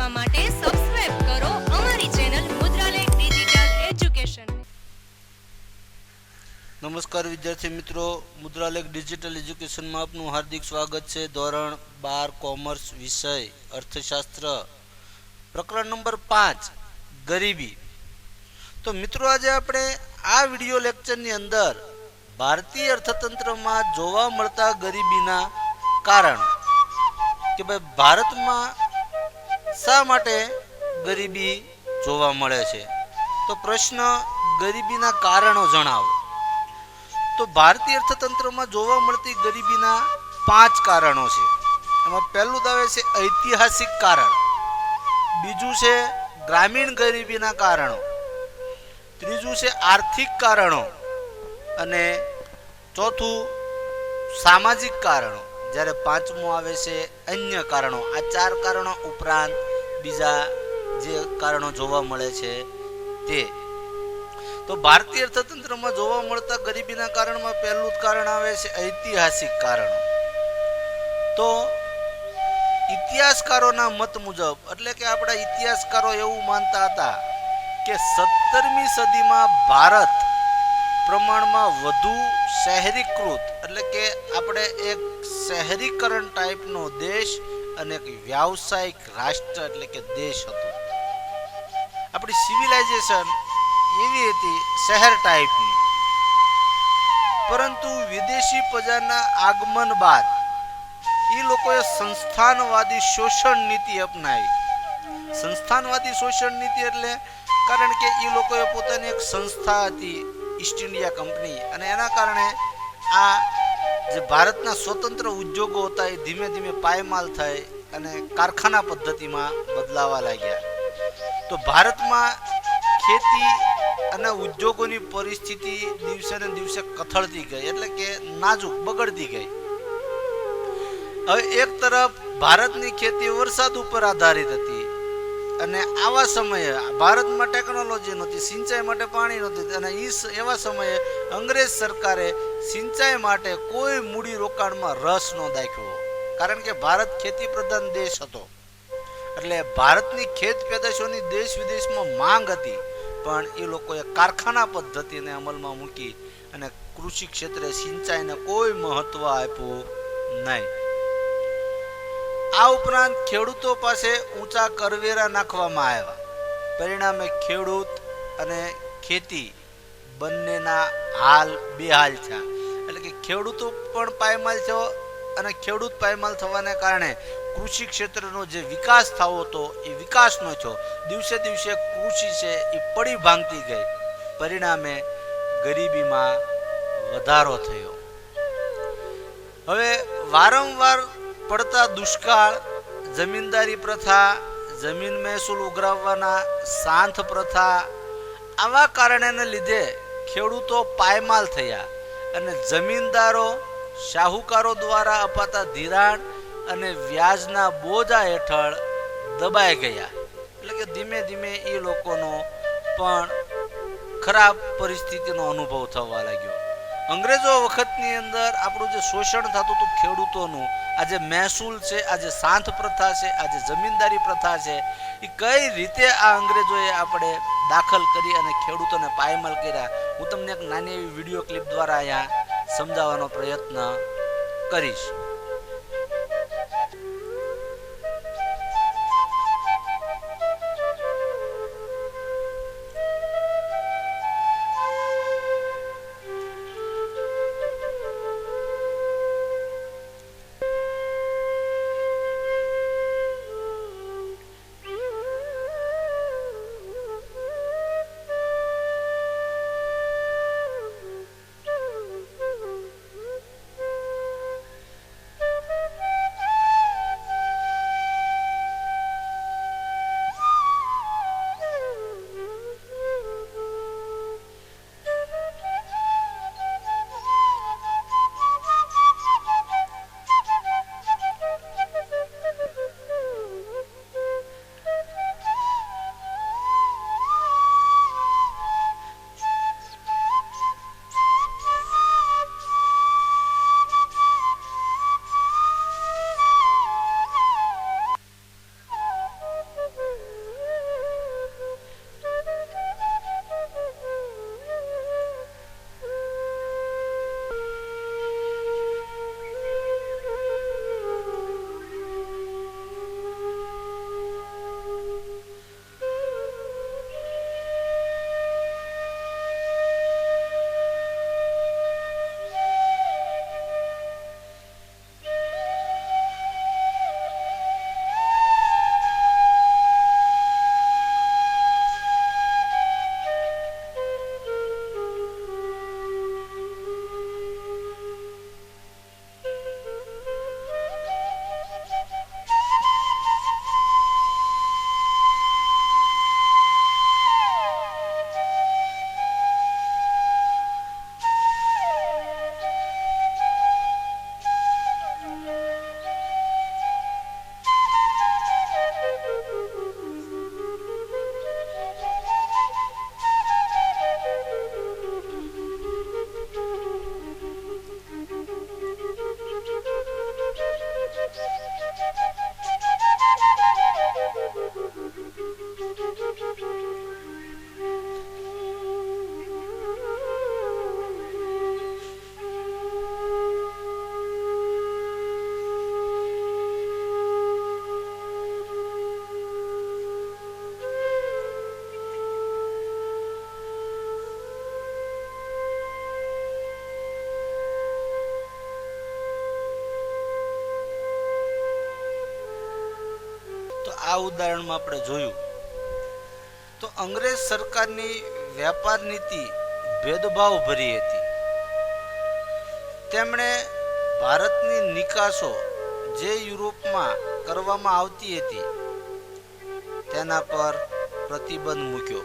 જોવા માટે સબસ્ક્રાઇબ કરો અમારી ચેનલ મુદ્રાલેખ ડિજિટલ એજ્યુકેશન। નમસ્કાર વિદ્યાર્થી મિત્રો, મુદ્રાલેખ ડિજિટલ એજ્યુકેશનમાં આપનું હાર્દિક સ્વાગત છે। ધોરણ 12 કોમર્સ વિષય અર્થશાસ્ત્ર પ્રકરણ નંબર 5 ગરીબી। તો મિત્રો આજે આપણે આ વિડિયો લેક્ચરની અંદર ભારતીય અર્થતંત્રમાં જોવા મળતા ગરીબીના કારણો કે ભાઈ ભારતમાં શા માટે ગરીબી જોવા મળે છે। તો પ્રશ્ન, ગરીબીના કારણો જણાવો। તો ભારતીય અર્થતંત્રમાં જોવા મળતી ગરીબીના 5 કારણો છે। એમાં પહેલું તો આવે છે ઐતિહાસિક કારણ, બીજું છે ગ્રામીણ ગરીબીના કારણો, ત્રીજું છે આર્થિક કારણો અને ચોથું સામાજિક કારણો, જ્યારે પાંચમું આવે છે અન્ય કારણો। આ 4 કારણો ઉપરાંત બીજા જે કારણો જોવા મળે છે તે। તો ભારતીય અર્થતંત્રમાં જોવા મળતા ગરીબીના કારણમાં પહેલું જ કારણ આવે છે ઐતિહાસિક કારણો। તો ઇતિહાસકારોના મત મુજબ, એટલે કે આપણા ઇતિહાસકારો એવું માનતા હતા કે 17મી સદીમાં ભારત પ્રમાણમાં વધુ શહેરીકૃત, એટલે કે આપણે એક શહેરીકરણ ટાઈપનો દેશ અને એક વ્યાવસાયિક રાષ્ટ્ર એટલે કે દેશ હતો। આપણી સિવિલાઇઝેશન એવી હતી શહેર ટાઈપની, પરંતુ વિદેશી પ્રજાના આગમન બાદ એ લોકોએ સંસ્થાનવાદી શોષણ નીતિ અપનાવી। સંસ્થાનવાદી શોષણ નીતિ એટલે કારણ કે એ લોકોએ પોતાની એક સંસ્થા હતી ઈસ્ટ ઇન્ડિયા કંપની, અને એના કારણે આ જે ભારતના સ્વતંત્ર ઉદ્યોગો હતા એ ધીમે ધીમે પાયમાલ થઈ અને કારખાના પદ્ધતિમાં બદલાવા લાગ્યા। તો ભારતમાં ખેતી અને ઉદ્યોગોની પરિસ્થિતિ દિવસે ને દિવસે કથળતી ગઈ, એટલે કે નાજુક બગડતી ગઈ। હવે એક તરફ ભારતની ખેતી વરસાદ ઉપર આધારિત હતી, અને આવા સમયે ભારતમાં ટેકનોલોજી નહોતી, સિંચાઈ માટે પાણી નહોતું, અને એવા સમયે અંગ્રેજ સરકારે સિંચાઈ માટે કોઈ મૂડી રોકાણમાં રસ ન દાખવ્યો, કારણ કે ભારત ખેતી પ્રધાન દેશ હતો। એટલે ભારતની ખેત પેદાશોની દેશ વિદેશમાં માંગ હતી, પણ એ લોકોએ કારખાના પદ્ધતિને અમલમાં મૂકી અને કૃષિ ક્ષેત્રે સિંચાઈને કોઈ મહત્વ આપ્યું નહીં। આ ઉપરાંત ખેડૂતો પાસે ઊંચા કરવેરા નાખવામાં આવ્યા, પરિણામે ખેડૂત અને ખેતી બંનેના હાલ બેહાલ થયા। એટલે કે ખેડૂતો પણ પાયમાલ થયો, અને ખેડૂત પાયમાલ થવાને કારણે કૃષિ ક્ષેત્રનો જે વિકાસ થવો હતો એ વિકાસ ન થયો। દિવસે દિવસે કૃષિ છે એ પડી ભાંગતી ગઈ, પરિણામે ગરીબીમાં વધારો થયો। હવે વારંવાર પડતા દુષ્કાળ, જમીનદારી પ્રથા, જમીન મહેસૂલ ઉઘરાવવાના સાંથ પ્રથા, આવા કારણોને લીધે ખેડૂતો પાયમાલ થયા, અને જમીનદારો શાહુકારો દ્વારા અપાતા ધિરાણ અને વ્યાજના બોજા હેઠળ દબાઈ ગયા। એટલે કે ધીમે ધીમે એ લોકોનો પણ ખરાબ પરિસ્થિતિનો અનુભવ થવા લાગ્યો। અંગ્રેજો વખતની અંદર આપણું જે શોષણ થતું હતું ખેડૂતોનું, આ જે મહેસૂલ છે, આ જે સાંથ પ્રથા છે, આ જે જમીનદારી પ્રથા છે, એ કઈ રીતે આ અંગ્રેજોએ આપણે દાખલ કરી અને ખેડૂતોને પાયમાલ કર્યા, હું તમને એક નાની એવી વિડીયો ક્લિપ દ્વારા અહીંયા સમજાવવાનો પ્રયત્ન કરીશ। આ ઉદાહરણમાં આપણે જોયું તો અંગ્રેજ સરકારની વેપાર નીતિ ભેદભાવ ભરી હતી. તેમણે ભારતની નિકાસો જે યુરોપમાં કરવામાં આવતી હતી તેના પર પ્રતિબંધ મૂક્યો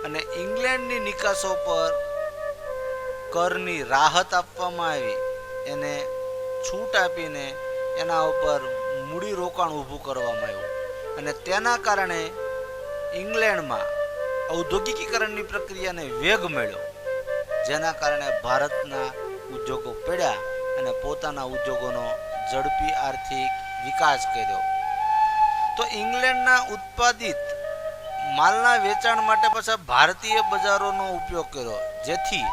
અને ઇંગ્લેન્ડની નિકાસો પર કરની રાહત આપવામાં આવી, એને છૂટ આપીને એના ઉપર મૂડી રોકાણ ઊભું કરવામાં આવ્યું અને તેના કારણે ઇંગ્લેન્ડમાં ઔદ્યોગિકીકરણની પ્રક્રિયાને વેગ મળ્યો, જેના કારણે ભારતના ઉદ્યોગો પડ્યા અને પોતાના ઉદ્યોગોનો ઝડપી આર્થિક વિકાસ કર્યો. તો ઇંગ્લેન્ડના ઉત્પાદિત માલના વેચાણ માટે પાછા ભારતીય બજારોનો ઉપયોગ કર્યો, જેથી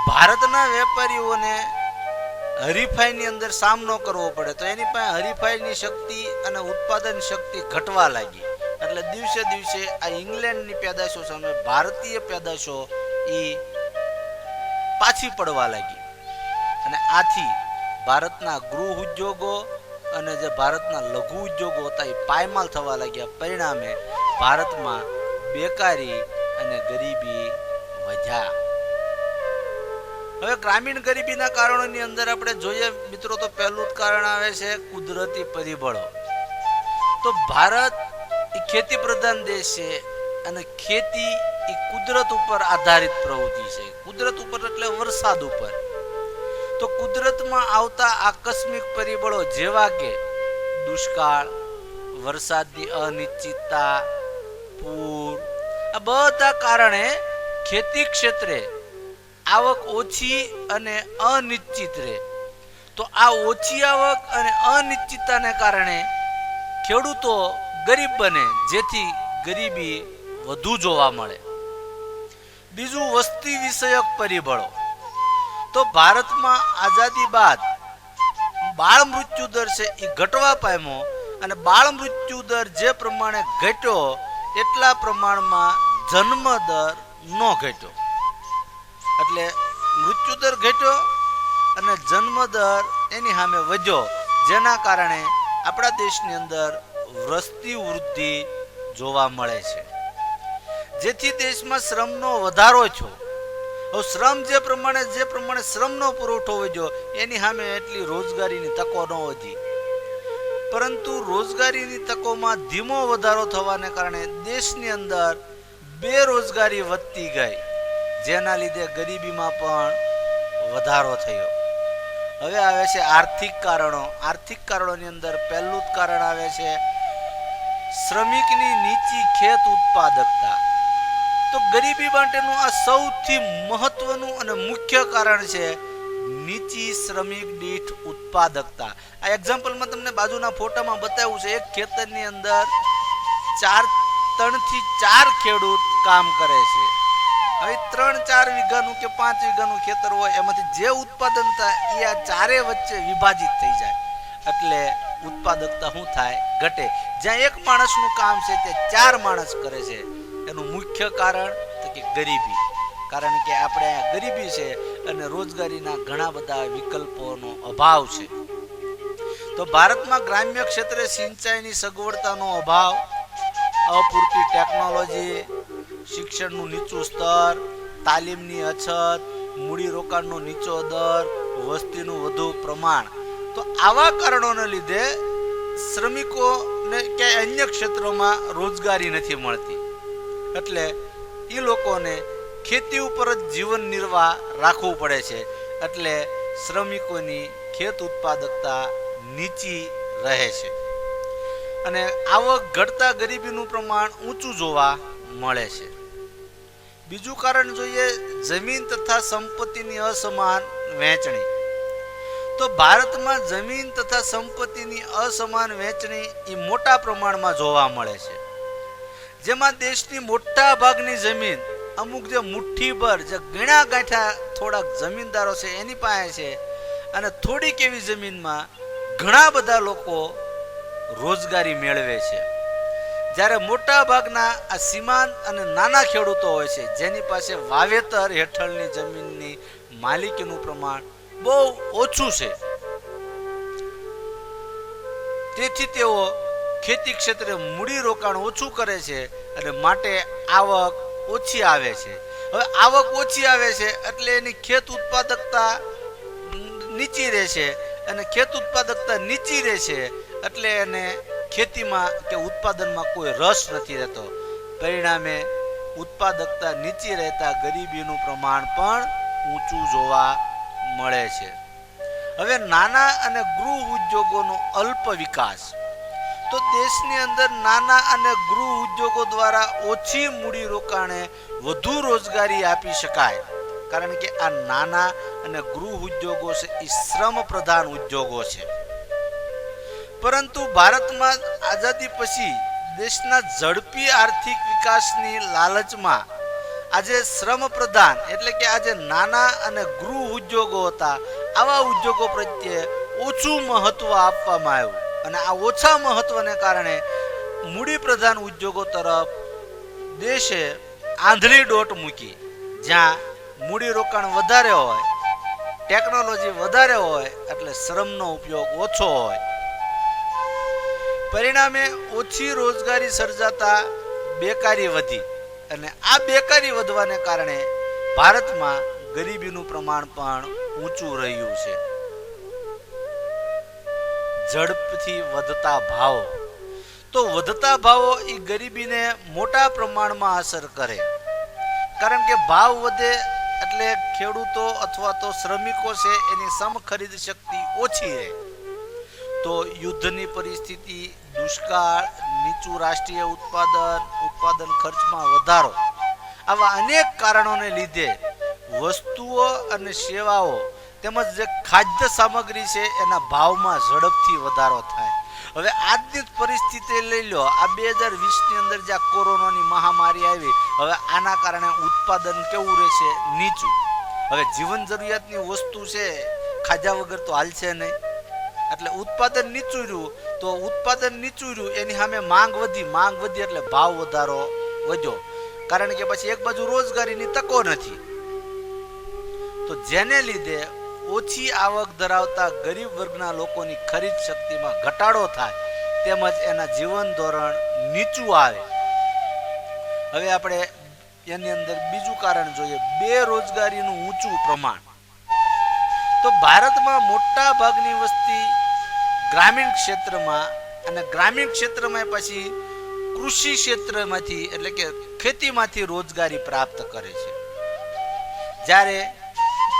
ભારતના વેપારીઓને હરીફાઈની અંદર સામનો કરવો પડે તો એની પાસે હરીફાઈની શક્તિ અને ઉત્પાદન શક્તિ ઘટવા લાગી. એટલે દિવસે દિવસે આ ઇંગ્લેન્ડની પેદાશો સામે ભારતીય પેદાશો એ પાછી પડવા લાગી અને આથી ભારતના ગૃહ ઉદ્યોગો અને જે ભારતના લઘુ ઉદ્યોગો હતા એ પાયમાલ થવા લાગ્યા. પરિણામે ભારતમાં બેકારી અને ગરીબી વધ્યા. હવે ગ્રામીણ ગરીબીના કારણોની અંદર આપણે જોઈએ મિત્રો તો પહેલું જ કારણ આવે છે કુદરતી પરિબળો. તો ભારત એ ખેતી પ્રધાન દેશ છે અને ખેતી એ કુદરત ઉપર આધારિત પ્રવૃત્તિ છે. કુદરત ઉપર એટલે વરસાદ ઉપર. તો કુદરતમાં આવતા આકસ્મિક પરિબળો જેવા કે દુષ્કાળ, વરસાદની અનિશ્ચિતતા, પૂર, આ બધા કારણે ખેતી ક્ષેત્રે આવક ઓછી અને અનિશ્ચિત રહે. તો આ ઓછી આવક અને અનિશ્ચિતતાને કારણે ખેડૂતો ગરીબ બને, જેથી ગરીબી વધુ જોવા મળે. બીજું વસ્તી વિષયક પરિબળો. તો ભારતમાં આઝાદી બાદ બાળ મૃત્યુ દર છે એ ઘટવા પામ્યો અને બાળ મૃત્યુ દર જે પ્રમાણે ઘટ્યો એટલા પ્રમાણમાં જન્મ દર ન ઘટ્યો. એટલે મૃત્યુ દર ઘટ્યો અને જન્મ દર એની સામે વધ્યો, જેના કારણે આપણા દેશની અંદર વસ્તી વૃદ્ધિ જોવા મળે છે, જેથી દેશમાં શ્રમનો વધારો થયો. હવે શ્રમ જે પ્રમાણે શ્રમનો પુરવઠો વધ્યો એની સામે એટલી રોજગારીની તકો ન વધી, પરંતુ રોજગારીની તકોમાં ધીમો વધારો થવાને કારણે દેશની અંદર બેરોજગારી વધતી ગઈ, જેના લીધે ગરીબીમાં પણ વધારો થયો. હવે આવે છે આર્થિક કારણો. આર્થિક કારણોની અંદર પહેલું જ કારણ આવે છે શ્રમિકની નીચી ખેત ઉત્પાદકતા. તો ગરીબી માટેનું આ સૌથી મહત્વનું અને મુખ્ય કારણ છે નીચી શ્રમિક દીઠ ઉત્પાદકતા. આ એક્ઝામ્પલમાં તમને બાજુના ફોટામાં બતાવ્યું છે. એક ખેતરની અંદર 3 થી 4 ખેડૂત કામ કરે છે. હવે 3-4 વીઘાનું કે 5 વીઘાનું ખેતર હોય એમાંથી જે ઉત્પાદન થાય એ આ ચારે વચ્ચે વિભાજિત થઈ જાય, એટલે ઉત્પાદકતા શું થાય? ઘટે. જ્યાં એક માણસનું કામ છે તે 4 માણસ કરે છે. એનું મુખ્ય કારણ તો કે ગરીબી. કારણ કે આપણે અહીંયા ગરીબી છે અને રોજગારીના ઘણા બધા વિકલ્પોનો અભાવ છે. તો ભારતમાં ગ્રામ્ય ક્ષેત્રે સિંચાઈની સગવડતાનો અભાવ, અપૂરતી ટેકનોલોજી, શિક્ષણનું નીચું સ્તર, તાલીમની અછત, મૂડીરોકાણનો નીચો દર, વસ્તીનું વધુ પ્રમાણ. તો આવા કારણોને લીધે શ્રમિકોને કે અન્ય ક્ષેત્રોમાં રોજગારી નથી મળતી, એટલે એ લોકોને ખેતી ઉપર જ જીવન નિર્વાહ રાખવું પડે છે. એટલે શ્રમિકોની ખેત ઉત્પાદકતા નીચી રહે છે અને આવક ઘટતા ગરીબીનું પ્રમાણ ઊંચું જોવા મળે છે. બીજું કારણ જોઈએ જમીન તથા સંપત્તિની અસમાન વહેંચણી. તો ભારતમાં જમીન તથા સંપત્તિની અસમાન વહેંચણી એ મોટા પ્રમાણમાં જોવા મળે છે, જેમાં દેશની મોટા ભાગની જમીન અમુક જે મુઠ્ઠીભર જે ગણ્યા ગાંઠા થોડાક જમીનદારો છે એની પાસે છે અને થોડીક એવી જમીનમાં ઘણા બધા લોકો રોજગારી મેળવે છે. જ્યારે મોટા ભાગના આ સીમાંત અને નાના ખેડૂતો હોય છે જેની પાસે વાવેતર હેઠળની જમીનની માલિકીનું પ્રમાણ બહુ ઓછું છે, તેથી તેઓ ખેતી ક્ષેત્રે મૂડી રોકાણ ઓછું કરે છે અને માટે આવક ઓછી આવે છે. હવે આવક ઓછી આવે છે એટલે એની ખેત ઉત્પાદકતા નીચી રહેશે અને ખેત ઉત્પાદકતા નીચી રહેશે એટલે એને ખેતીમાં કે ઉત્પાદનમાં કોઈ રસ નથી રહેતો. પરિણામે ઉત્પાદકતા નીચી રહેતા ગરીબીનું પ્રમાણ પણ ઊંચું જોવા મળે છે. હવે નાના અને ગૃહ ઉદ્યોગોનો અલ્પ વિકાસ. તો દેશની અંદર નાના અને ગૃહ ઉદ્યોગો દ્વારા ઓછી મૂડી રોકાણે વધુ રોજગારી આપી શકાય. કારણ કે આ નાના અને ગૃહ ઉદ્યોગો છે એ શ્રમ પ્રધાન ઉદ્યોગો છે. પરંતુ ભારતમાં આઝાદી પછી દેશના ઝડપી આર્થિક વિકાસની લાલચમાં આજે શ્રમ પ્રધાન એટલે કે આજે નાના અને ગૃહ ઉદ્યોગો હતા આવા ઉદ્યોગો પ્રત્યે ઓછું મહત્વ આપવામાં આવ્યું અને આ ઓછા મહત્વને કારણે મૂડી પ્રધાન ઉદ્યોગો તરફ દેશે આંધળી દોટ મૂકી. જ્યાં મૂડી રોકાણ વધારે હોય, ટેકનોલોજી વધારે હોય એટલે શ્રમનો ઉપયોગ ઓછો હોય. પરિણામે ઓછી રોજગારી સર્જાતા બેકારી વધી અને આ બેકારી વધવાને કારણે ભારતમાં ગરીબીનું પ્રમાણ પણ ઊંચું રહ્યું છે. ઝડપથી વધતા ભાવો. તો વધતા ભાવો એ ગરીબીને મોટા પ્રમાણમાં અસર કરે. કારણ કે ભાવ વધે એટલે ખેડૂતો અથવા તો શ્રમિકો છે એની સમખરીદ શક્તિ ઓછી રહે. તો યુદ્ધની પરિસ્થિતિ, દુષ્કાળ, નીચું રાષ્ટ્રીય ઉત્પાદન ખર્ચમાં વધારો, આવા અનેક કારણોને લીધે વસ્તુઓ અને સેવાઓ તેમજ જે ખાદ્ય સામગ્રી છે એના ભાવમાં ઝડપથી વધારો થાય. હવે આજની જ પરિસ્થિતિ લઈ લો, આ 2020ની અંદર જ્યાં કોરોનાની મહામારી આવી, હવે આના કારણે ઉત્પાદન કેવું રહેશે? નીચું. હવે જીવન જરૂરિયાતની વસ્તુ છે ખાધા વગર તો હાલશે નહીં. એટલે ઉત્પાદન નીચું રહ્યું તો ઉત્પાદન નીચું રહ્યું એની સામે માંગ વધી એટલે ભાવ વધારો વધ્યો. કારણ કે પછી એક બાજુ રોજગારીની તકો નથી. તો જેને લીધે ઓછી આવક ધરાવતા ગરીબ વર્ગના લોકોની ખરીદ શક્તિમાં ઘટાડો થાય તેમજ એના જીવન ધોરણ નીચું આવે. હવે આપણે એની અંદર બીજું કારણ જોઈએ, બેરોજગારીનું ઊંચું પ્રમાણ. તો ભારતમાં મોટા ભાગની વસ્તી ગ્રામીણ ક્ષેત્રમાં અને ગ્રામીણ ક્ષેત્રમાં પછી કૃષિ ક્ષેત્રમાંથી એટલે કે ખેતીમાંથી રોજગારી પ્રાપ્ત કરે છે. જ્યારે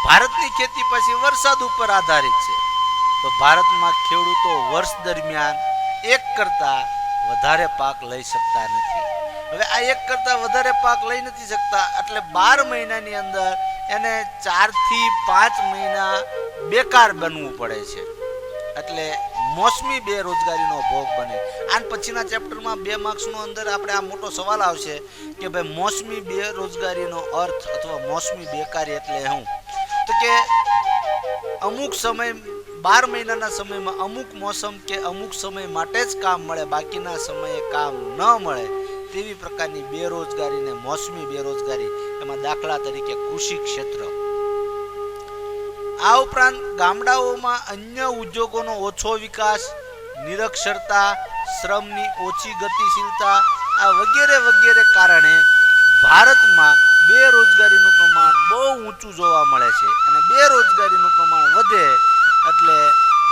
ભારતની ખેતી પછી વરસાદ ઉપર આધારિત છે. તો ભારતમાં ખેડૂતો વર્ષ દરમિયાન એક કરતા વધારે પાક લઈ શકતા નથી. હવે આ એક કરતા વધારે પાક લઈ નથી શકતા એટલે 12 મહિનાની અંદર એને 4 થી 5 મહિના બેકાર બનવું પડે છે. એટલે મોસમી બેરોજગારીનો ભોગ બને. આન પછીના ચેપ્ટરમાં 2 માર્ક્સનો અંદર આપણે આ મોટો સવાલ આવશે કે ભાઈ મોસમી બેરોજગારીનો અર્થ અથવા મોસમી બેકારી એટલે શું? તો કે અમુક સમય 12 મહિનાના સમયમાં અમુક મોસમ કે અમુક સમય માટે જ કામ મળે, બાકીના સમયે કામ ન મળે તેવી પ્રકારની બેરોજગારીને મોસમી બેરોજગારી. એમાં દાખલા તરીકે કૃષિ ક્ષેત્ર. આ ઉપરાંત ગામડાઓમાં અન્ય ઉદ્યોગોનો ઓછો વિકાસ, નિરક્ષરતા, શ્રમની ઓછી ગતિશીલતા, આ વગેરે કારણે ભારતમાં બેરોજગારીનું પ્રમાણ બહુ ઊંચું જોવા મળે છે. અને બેરોજગારીનું પ્રમાણ વધે એટલે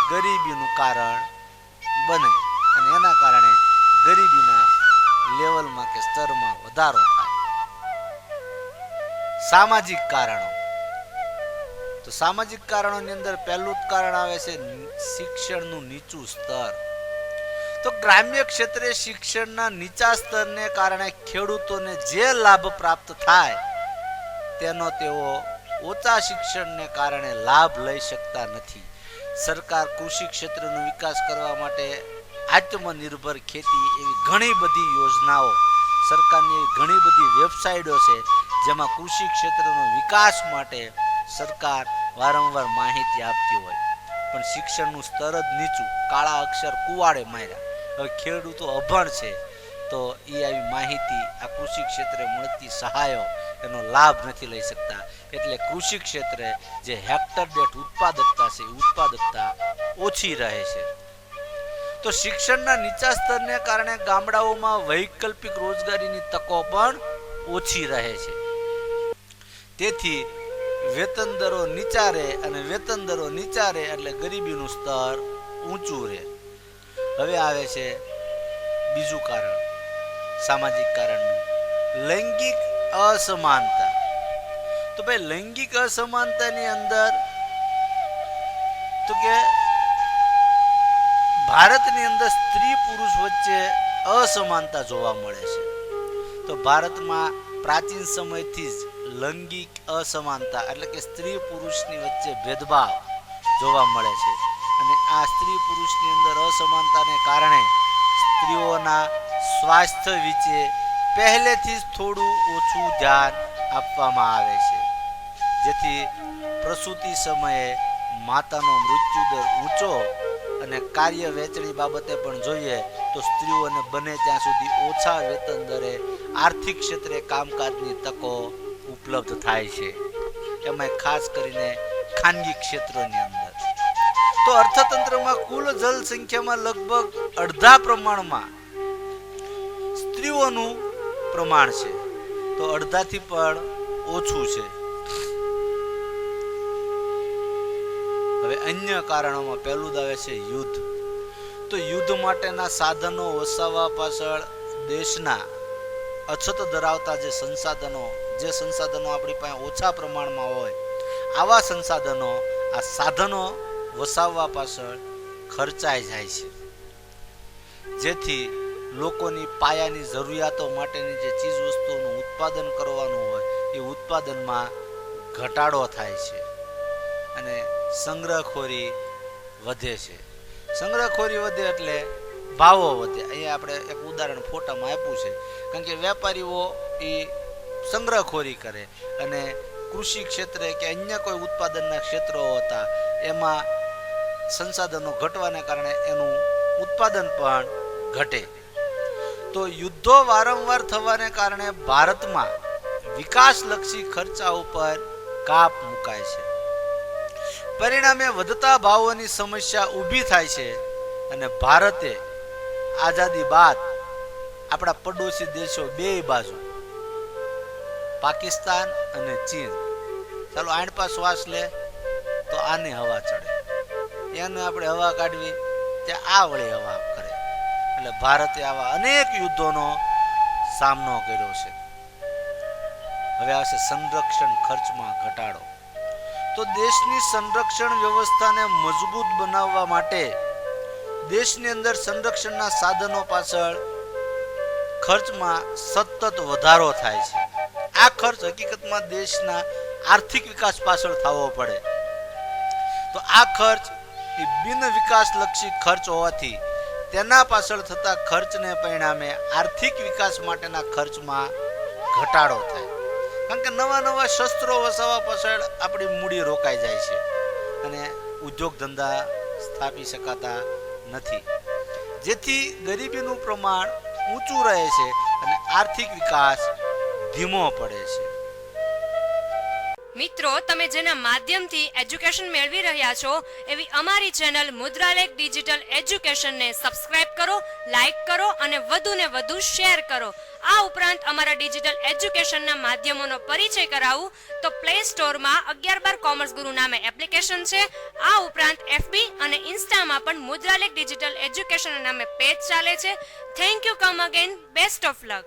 ગરીબીનું કારણ બને અને એના કારણે ગરીબીના લેવલમાં કે સ્તરમાં વધારો થાય. સામાજિક કારણો. તો સામાજિક કારણોની અંદર પહેલું જ કારણ આવે છે શિક્ષણનું નીચું સ્તર. તો ગ્રામ્ય ક્ષેત્રે શિક્ષણના નીચા સ્તરને કારણે ખેડૂતોને જે લાભ પ્રાપ્ત થાય તેનો તેઓ ઓછા શિક્ષણને કારણે લાભ લઈ શકતા નથી. સરકાર કૃષિ ક્ષેત્રનો વિકાસ કરવા માટે આત્મનિર્ભર ખેતી એવી ઘણી બધી યોજનાઓ, સરકારની એવી ઘણી બધી વેબસાઇટો છે જેમાં કૃષિ ક્ષેત્રનો વિકાસ માટે સરકાર વારંવાર માહિતી આપતી હોય, પણ શિક્ષણનું સ્તર જ નીચું, કાળા અક્ષર કુવાડે માર્યા. હવે ખેડૂતો અભણ છે તો એ આવી માહિતી, આ કૃષિ ક્ષેત્રે મળતી સહાયો એનો લાભ નથી લઈ શકતા. એટલે કૃષિ ક્ષેત્રે જે હેક્ટર દીઠ ઉત્પાદકતા છે, ઉત્પાદકતા ઓછી રહે છે. તો શિક્ષણના નીચા સ્તરને કારણે ગામડાઓમાં વૈકલ્પિક રોજગારીની તકો પણ ઓછી રહે છે. તેથી વેતન દરો નીચા રહે, અને વેતન દરો નીચા રહે એટલે ગરીબીનું સ્તર ઊંચું રહે. હવે આવે છે બીજું કારણ, સામાજિક કારણનું, લૈંગિક અસમાનતા. તો ભાઈ લૈંગિક અસમાનતાની અંદર તો કે ભારતની અંદર સ્ત્રી પુરુષ વચ્ચે અસમાનતા જોવા મળે છે. તો ભારતમાં પ્રાચીન સમયથી જ લૈંગિક અસમાનતા એટલે કે સ્ત્રી પુરુષની વચ્ચે ભેદભાવ જોવા મળે છે. અને આ સ્ત્રી પુરુષની અંદર અસમાનતાને કારણે સ્ત્રીઓના સ્વાસ્થ્ય વિશે પહેલેથી જ થોડું ઓછું ધ્યાન આપવામાં આવે છે, જેથી પ્રસૂતિ સમયે માતાનો મૃત્યુદર ઊંચો અને કાર્ય વહેંચણી બાબતે પણ જોઈએ તો સ્ત્રીઓને બને ત્યાં સુધી ઓછા વેતન દરે આર્થિક ક્ષેત્રે કામકાજની તકો ઉપલબ્ધ થાય છે, એમાં ખાસ કરીને ખાનગી ક્ષેત્રોની અંદર. તો અર્થતંત્રમાં કુલ જનસંખ્યામાં લગભગ અડધા પ્રમાણમાં સ્ત્રીઓનું પ્રમાણ છે, તો અડધાથી પણ ઓછું છે. હવે અન્ય કારણોમાં પહેલું જ આવે છે યુદ્ધ. તો યુદ્ધ માટેના સાધનો વસાવવા પાછળ દેશના અછત ધરાવતા જે સંસાધનો આપણી પાસે ઓછા પ્રમાણમાં હોય, આવા સંસાધનો આ સાધનો વસાવવા પાછળ ખર્ચાઈ જાય છે, જેથી લોકોની પાયાની જરૂરિયાતો માટેની જે ચીજ વસ્તુઓનું ઉત્પાદન કરવાનું હોય એ ઉત્પાદનમાં ઘટાડો થાય છે અને સંગ્રહખોરી વધે છે. સંગ્રહખોરી વધે એટલે ભાવો વધે. અહીંયા આપણે એક ઉદાહરણ ફોટામાં આપ્યું છે, કારણ કે વેપારીઓ એ સંગ્રહખોરી કરે અને કૃષિ ક્ષેત્રે કે અન્ય કોઈ ઉત્પાદનના ક્ષેત્રો હતા એમાં સંસાધનો ઘટવાને કારણે એનું ઉત્પાદન પણ ઘટે. તો યુદ્ધો વારંવાર થવાને કારણે ભારતમાં વિકાસલક્ષી ખર્ચા ઉપર કાપ મુકાય છે. પરિણામે વધતા ભાવોની સમસ્યા ઊભી થાય છે અને ભારતે આઝાદી બાદ આપણા પડોશી દેશો બે બાજુ પાકિસ્તાન અને ચીન, ચાલો આણપા શ્વાસ લે તો આને હવા ચડે, એને આપણે હવા કાઢવી ત્યાં આ વળી હવા કરે. એટલે ભારતે આવા અનેક યુદ્ધોનો સામનો કર્યો છે. હવે આવશે સંરક્ષણ ખર્ચમાં ઘટાડો. તો દેશની સંરક્ષણ વ્યવસ્થાને મજબૂત બનાવવા માટે દેશની અંદર સંરક્ષણના સાધનો પાછળ ખર્ચમાં સતત વધારો થાય છે. આ ખર્ચ હકીકતમાં દેશના આર્થિક વિકાસ પાછળ થવો પડે. તો આ ખર્ચ એ બિન વિકાસલક્ષી ખર્ચ હોવાથી તેના પાછળ થતા ખર્ચને પરિણામે આર્થિક વિકાસ માટેના ખર્ચમાં ઘટાડો થાય. કારણ કે નવા શસ્ત્રો વસાવવા પાછળ આપણી મૂડી રોકાઈ જાય છે અને ઉદ્યોગ ધંધા સ્થાપી શકાતા નથી, જેથી ગરીબીનું પ્રમાણ ઊંચું રહે છે અને આર્થિક વિકાસ ધીમો પડે છે. મિત્રો, તમે જેના માધ્યમથી એજ્યુકેશન મેળવી રહ્યા છો એવી અમારી ચેનલ મુદ્રાલેખ ડિજિટલ એજ્યુકેશનને સબસ્ક્રાઇબ કરો, લાઇક કરો અને વધુને વધુ શેર કરો. આ ઉપરાંત અમારા ડિજિટલ એજ્યુકેશનના માધ્યમોનો પરિચય કરાવું તો પ્લે સ્ટોરમાં 11/12 કોમર્સ ગુરુ નામે એપ્લિકેશન છે. આ ઉપરાંત FB અને ઇન્સ્ટામાં પણ મુદ્રાલેખ ડિજિટલ એજ્યુકેશન નામે પેજ ચાલે છે. Thank you. Come again. Best of luck.